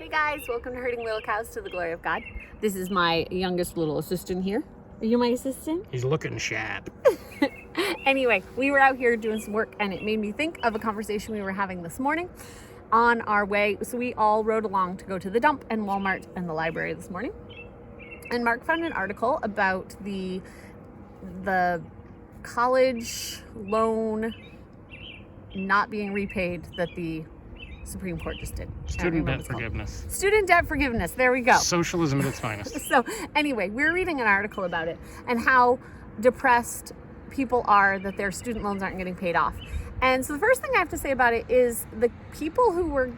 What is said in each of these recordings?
Hey guys, welcome to Herding Little Cows to the Glory of God. This is my youngest little assistant here. Are you my assistant? He's looking sharp. Anyway, we were out here doing some work and it made me think of a conversation we were having this morning on our way. So we all rode along to go to the dump and Walmart and the library this morning. And Mark found an article about the college loan not being repaid that the Supreme Court just did. Student debt forgiveness. Student debt forgiveness. There we go. Socialism at its finest. So anyway, we're reading an article about it and how depressed people are that their student loans aren't getting paid off. And so the first thing I have to say about it is the people who were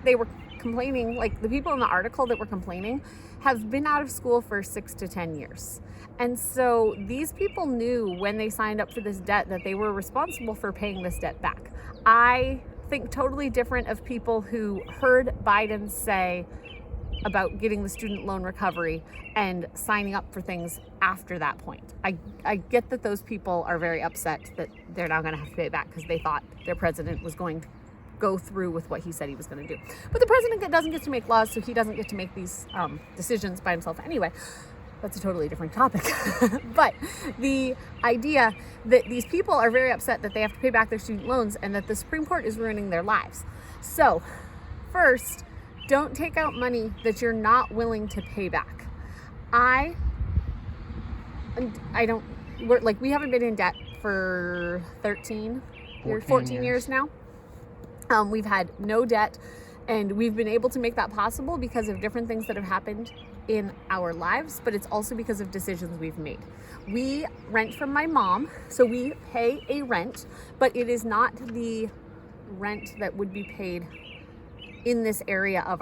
complaining, like the people in the article that were complaining, have been out of school for 6 to 10 years. And so these people knew when they signed up for this debt that they were responsible for paying this debt back. I think totally different of people who heard Biden say about getting the student loan recovery and signing up for things after that point. I get that those people are very upset that they're now going to have to pay it back because they thought their president was going to go through with what he said he was going to do. But the president doesn't get to make laws, so he doesn't get to make these decisions by himself anyway. That's a totally different topic. But the idea that these people are very upset that they have to pay back their student loans and that the Supreme Court is ruining their lives. So first, don't take out money that you're not willing to pay back. We haven't been in debt for 14 years now. We've had no debt, and we've been able to make that possible because of different things that have happened in our lives, but it's also because of decisions we've made. We rent from my mom, so we pay a rent, but it is not the rent that would be paid in this area of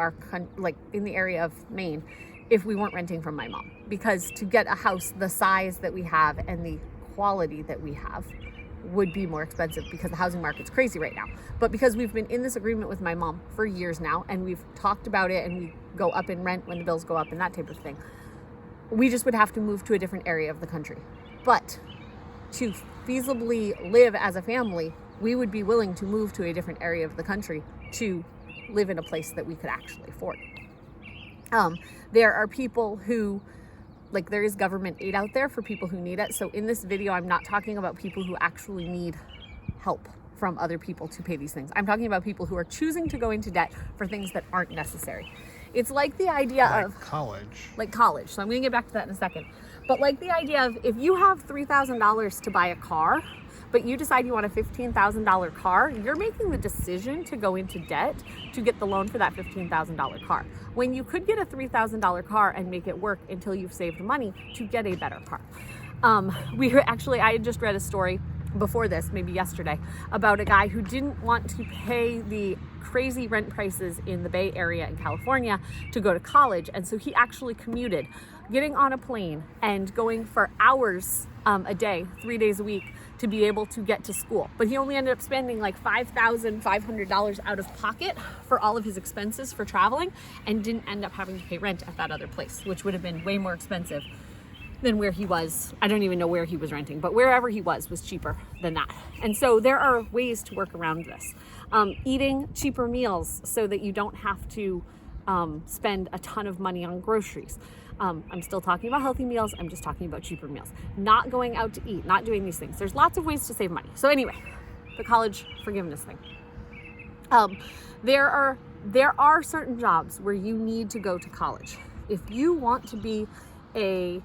in the area of Maine if we weren't renting from my mom. Because to get a house the size that we have and the quality that we have would be more expensive because the housing market's crazy right now. But because we've been in this agreement with my mom for years now and we've talked about it and we go up in rent when the bills go up and that type of thing, we just would have to move to a different area of the country. But to feasibly live as a family, we would be willing to move to a different area of the country to live in a place that we could actually afford. There are people who, there is government aid out there for people who need it. So in this video, I'm not talking about people who actually need help from other people to pay these things. I'm talking about people who are choosing to go into debt for things that aren't necessary. It's like the idea of college. Like college. So I'm going to get back to that in a second. But like the idea of if you have $3,000 to buy a car, but you decide you want a $15,000 car, you're making the decision to go into debt to get the loan for that $15,000 car. When you could get a $3,000 car and make it work until you've saved money to get a better car. I had just read a story before this, maybe yesterday, about a guy who didn't want to pay the crazy rent prices in the Bay Area in California to go to college. And so he actually commuted, getting on a plane and going for hours a day, 3 days a week, to be able to get to school. But he only ended up spending like $5,500 out of pocket for all of his expenses for traveling and didn't end up having to pay rent at that other place, which would have been way more expensive than where he was. I don't even know where he was renting, but wherever he was cheaper than that. And so there are ways to work around this. Eating cheaper meals so that you don't have to spend a ton of money on groceries. I'm still talking about healthy meals. I'm just talking about cheaper meals. Not going out to eat, not doing these things. There's lots of ways to save money. So anyway, the college forgiveness thing. There are certain jobs where you need to go to college. If you want to be a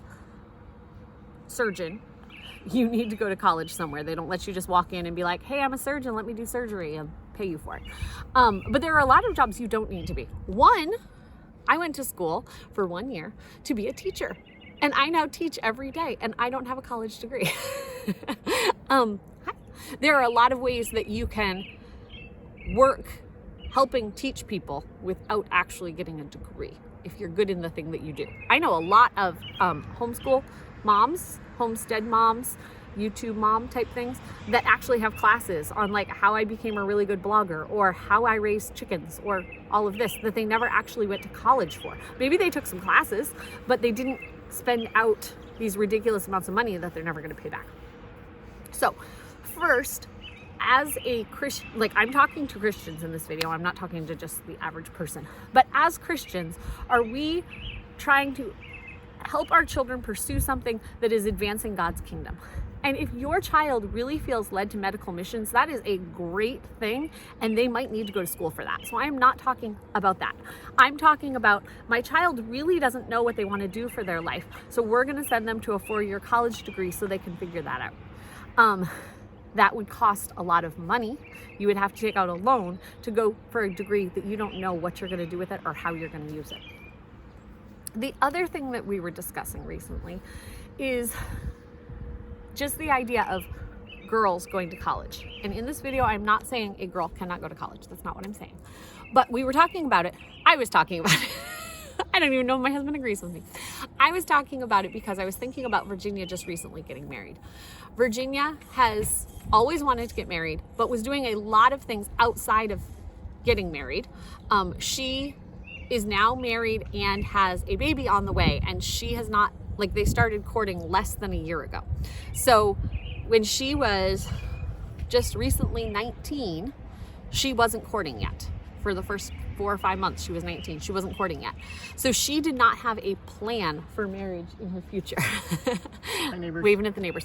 surgeon, you need to go to college somewhere. They don't let you just walk in and be like, hey, I'm a surgeon, let me do surgery and pay you for it. But there are a lot of jobs you don't need to be. One, I went to school for 1 year to be a teacher, and I now teach every day, and I don't have a college degree. There are a lot of ways that you can work helping teach people without actually getting a degree if you're good in the thing that you do. I know a lot of homeschool moms, homestead moms, YouTube mom type things that actually have classes on how I became a really good blogger or how I raised chickens or all of this that they never actually went to college for. Maybe they took some classes, but they didn't spend out these ridiculous amounts of money that they're never going to pay back. So first, as a Christian, like I'm talking to Christians in this video, I'm not talking to just the average person, but as Christians, are we trying to help our children pursue something that is advancing God's kingdom? And if your child really feels led to medical missions, that is a great thing, and they might need to go to school for that. So I'm not talking about that. I'm talking about my child really doesn't know what they want to do for their life, so we're going to send them to a 4-year college degree so they can figure that out. That would cost a lot of money. You would have to take out a loan to go for a degree that you don't know what you're going to do with it or how you're going to use it. The other thing that we were discussing recently is just the idea of girls going to college. And in this video, I'm not saying a girl cannot go to college. That's not what I'm saying. But we were talking about it. I was talking about it. I don't even know if my husband agrees with me. I was talking about it because I was thinking about Virginia just recently getting married. Virginia has always wanted to get married, but was doing a lot of things outside of getting married. She is now married and has a baby on the way, and she has not, like, they started courting less than a year ago. So when she was just recently 19, she wasn't courting yet. For the first 4 or 5 months she was 19, she wasn't courting yet. So she did not have a plan for marriage in her future. Waving at the neighbors.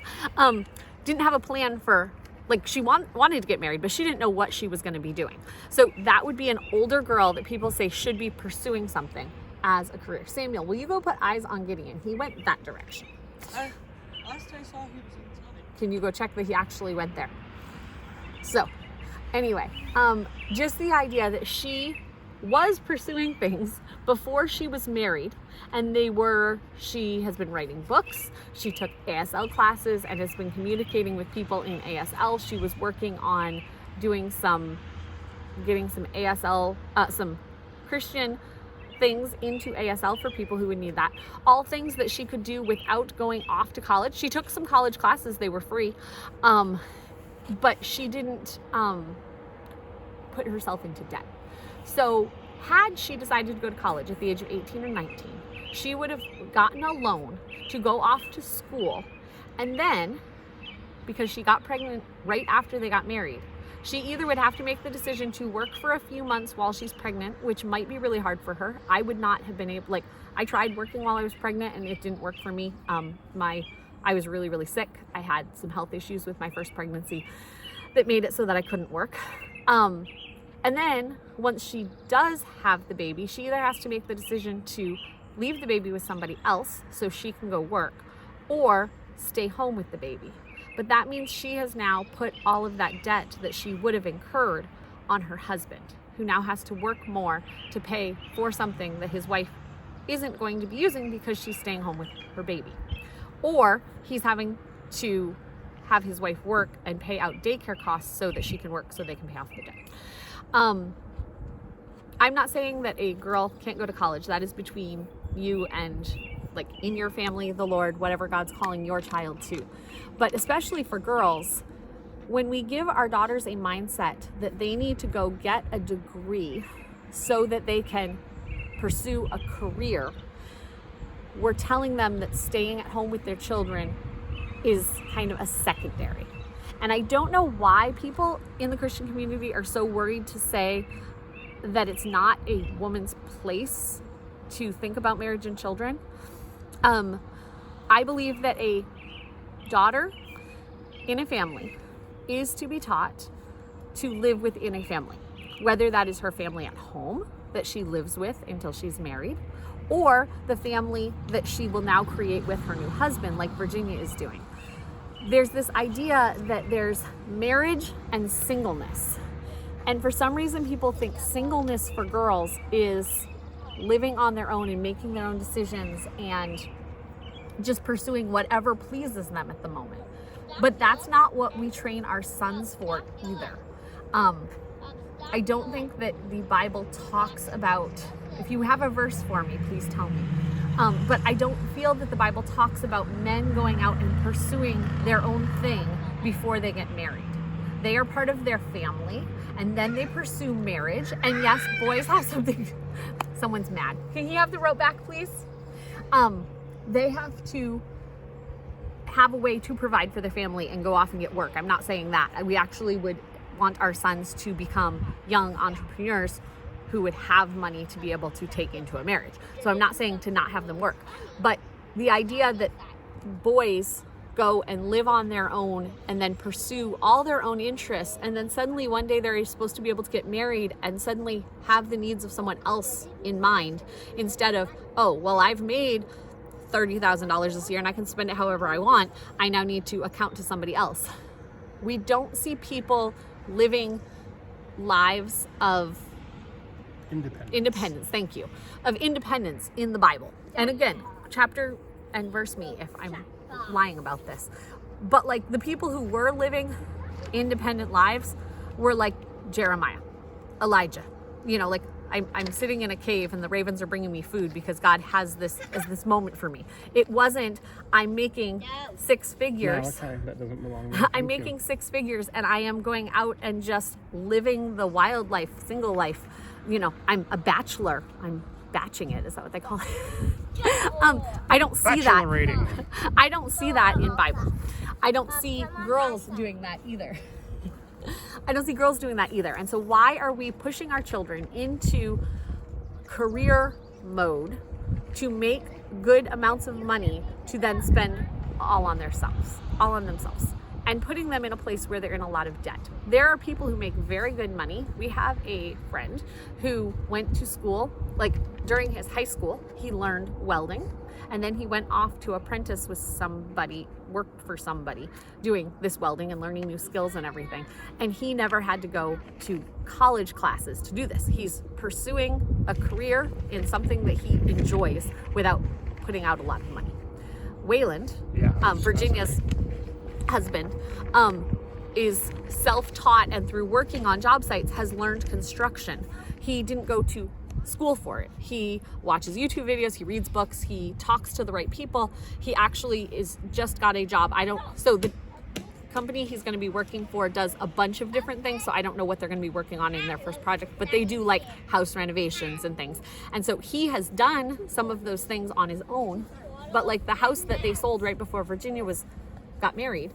Didn't have a plan for, like, she wanted to get married, but she didn't know what she was going to be doing. So that would be an older girl that people say should be pursuing something as a career. Samuel, will you go put eyes on Gideon? He went that direction. Last I saw he was inside. Can you go check that he actually went there? So anyway, just the idea that she was pursuing things before she was married, and she has been writing books, she took ASL classes and has been communicating with people in ASL. She was working on getting some ASL, some Christian things into ASL for people who would need that. All things that she could do without going off to college. She took some college classes, they were free, but she didn't put herself into debt. So had she decided to go to college at the age of 18 or 19, she would have gotten a loan to go off to school, and then, because she got pregnant right after they got married, she either would have to make the decision to work for a few months while she's pregnant, which might be really hard for her. I would not have been able, like, I tried working while I was pregnant and it didn't work for me. I was really, really sick. I had some health issues with my first pregnancy that made it so that I couldn't work. And then once she does have the baby, she either has to make the decision to leave the baby with somebody else so she can go work, or stay home with the baby. But that means she has now put all of that debt that she would have incurred on her husband, who now has to work more to pay for something that his wife isn't going to be using because she's staying home with her baby. Or he's having to have his wife work and pay out daycare costs so that she can work so they can pay off the debt. I'm not saying that a girl can't go to college. That is between you and, like, in your family, the Lord, whatever God's calling your child to. But especially for girls, when we give our daughters a mindset that they need to go get a degree so that they can pursue a career, we're telling them that staying at home with their children is kind of a secondary. And I don't know why people in the Christian community are so worried to say that it's not a woman's place to think about marriage and children. I believe that a daughter in a family is to be taught to live within a family, whether that is her family at home that she lives with until she's married, or the family that she will now create with her new husband, like Virginia is doing. There's this idea that there's marriage and singleness. And for some reason, people think singleness for girls is living on their own and making their own decisions and just pursuing whatever pleases them at the moment. But that's not what we train our sons for either. I don't think that the Bible talks about, if you have a verse for me, please tell me. But I don't feel that the Bible talks about men going out and pursuing their own thing before they get married. They are part of their family, and then they pursue marriage. And yes, boys have something. Someone's mad. Can you have the rope back, please? They have to have a way to provide for their family and go off and get work. I'm not saying that. We actually would want our sons to become young entrepreneurs who would have money to be able to take into a marriage. So I'm not saying to not have them work, but the idea that boys go and live on their own and then pursue all their own interests, and then suddenly one day they're supposed to be able to get married and suddenly have the needs of someone else in mind, instead of, oh, well, I've made $30,000 this year and I can spend it however I want. I now need to account to somebody else. We don't see people living lives of independence, thank you, of independence in the Bible. And again, chapter and verse me if I'm lying about this, but like the people who were living independent lives were like Jeremiah, Elijah, you know, like I'm sitting in a cave and the ravens are bringing me food because God has this as this moment for me. It wasn't, I'm making six figures. No, okay, that doesn't belong. I'm making six figures and I am going out and just living the wild life, single life. You know, I'm a bachelor. I'm batching it. Is that what they call it? I don't see that. I don't see that in Bible. I don't see girls doing that either. I don't see girls doing that either. And so why are we pushing our children into career mode to make good amounts of money to then spend all on themselves, and putting them in a place where they're in a lot of debt? There are people who make very good money. We have a friend who went to school, like during his high school, he learned welding, and then he went off to apprentice with somebody, worked for somebody doing this welding and learning new skills and everything. And he never had to go to college classes to do this. He's pursuing a career in something that he enjoys without putting out a lot of money. Wayland, Virginia's husband, is self-taught, and through working on job sites has learned construction. He didn't go to school for it. He watches YouTube videos, he reads books, he talks to the right people. He actually is just got a job. So the company he's going to be working for does a bunch of different things, so I don't know what they're going to be working on in their first project, but they do like house renovations and things. And so he has done some of those things on his own, but like the house that they sold right before Virginia got married,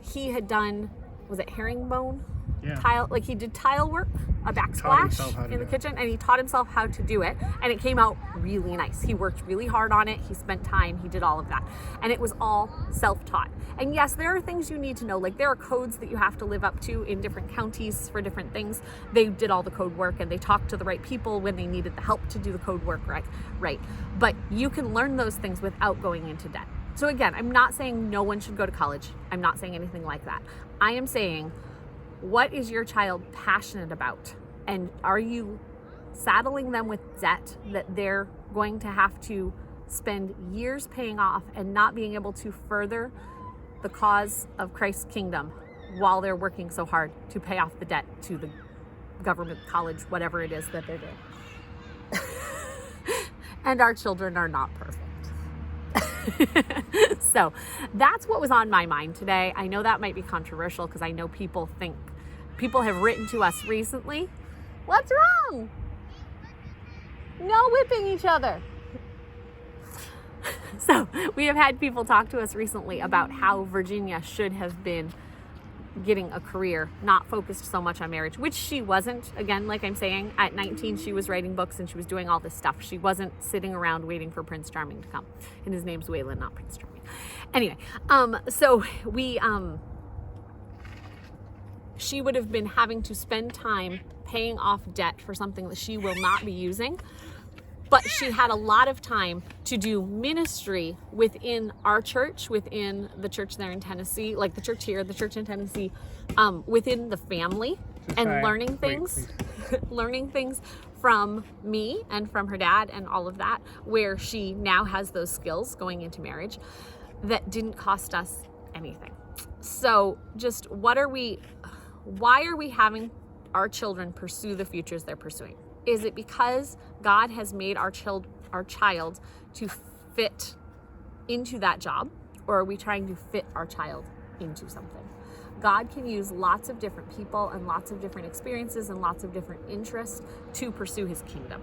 he had done, was it herringbone? Yeah. Tile, like he did tile work, a backsplash in the kitchen, and he taught himself how to do it, and it came out really nice. He worked really hard on it, he spent time, he did all of that, and it was all self-taught. And yes, there are things you need to know, like there are codes that you have to live up to in different counties for different things. They did all the code work and they talked to the right people when they needed the help to do the code work right. But you can learn those things without going into debt. So again, I'm not saying no one should go to college. I'm not saying anything like that. I am saying, what is your child passionate about? And are you saddling them with debt that they're going to have to spend years paying off and not being able to further the cause of Christ's kingdom while they're working so hard to pay off the debt to the government, college, whatever it is that they're doing? And our children are not perfect. So that's what was on my mind today. I know that might be controversial because I know people have written to us recently. What's wrong? No whipping each other. So we have had people talk to us recently about how Virginia should have been getting a career, not focused so much on marriage, which she wasn't. Again, like I'm saying, at 19, she was writing books and she was doing all this stuff. She wasn't sitting around waiting for Prince Charming to come. And his name's Waylon, not Prince Charming. Anyway, so we, she would have been having to spend time paying off debt for something that she will not be using. But she had a lot of time to do ministry within our church, within the church there in Tennessee, like the church here, the church in Tennessee, within the family, and learning things, learning things from me and from her dad and all of that, where she now has those skills going into marriage that didn't cost us anything. So just why are we having our children pursue the futures they're pursuing? Is it because God has made our child to fit into that job, or are we trying to fit our child into something? God can use lots of different people and lots of different experiences and lots of different interests to pursue his kingdom.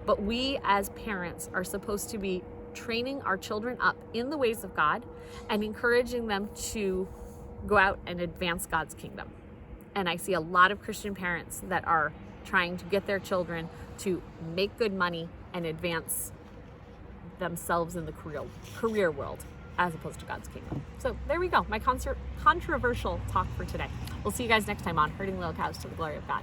But we as parents are supposed to be training our children up in the ways of God and encouraging them to go out and advance God's kingdom. And I see a lot of Christian parents that are trying to get their children to make good money and advance themselves in the career world as opposed to God's kingdom. So there we go, my controversial talk for today. We'll see you guys next time on Herding Little Cows to the Glory of God.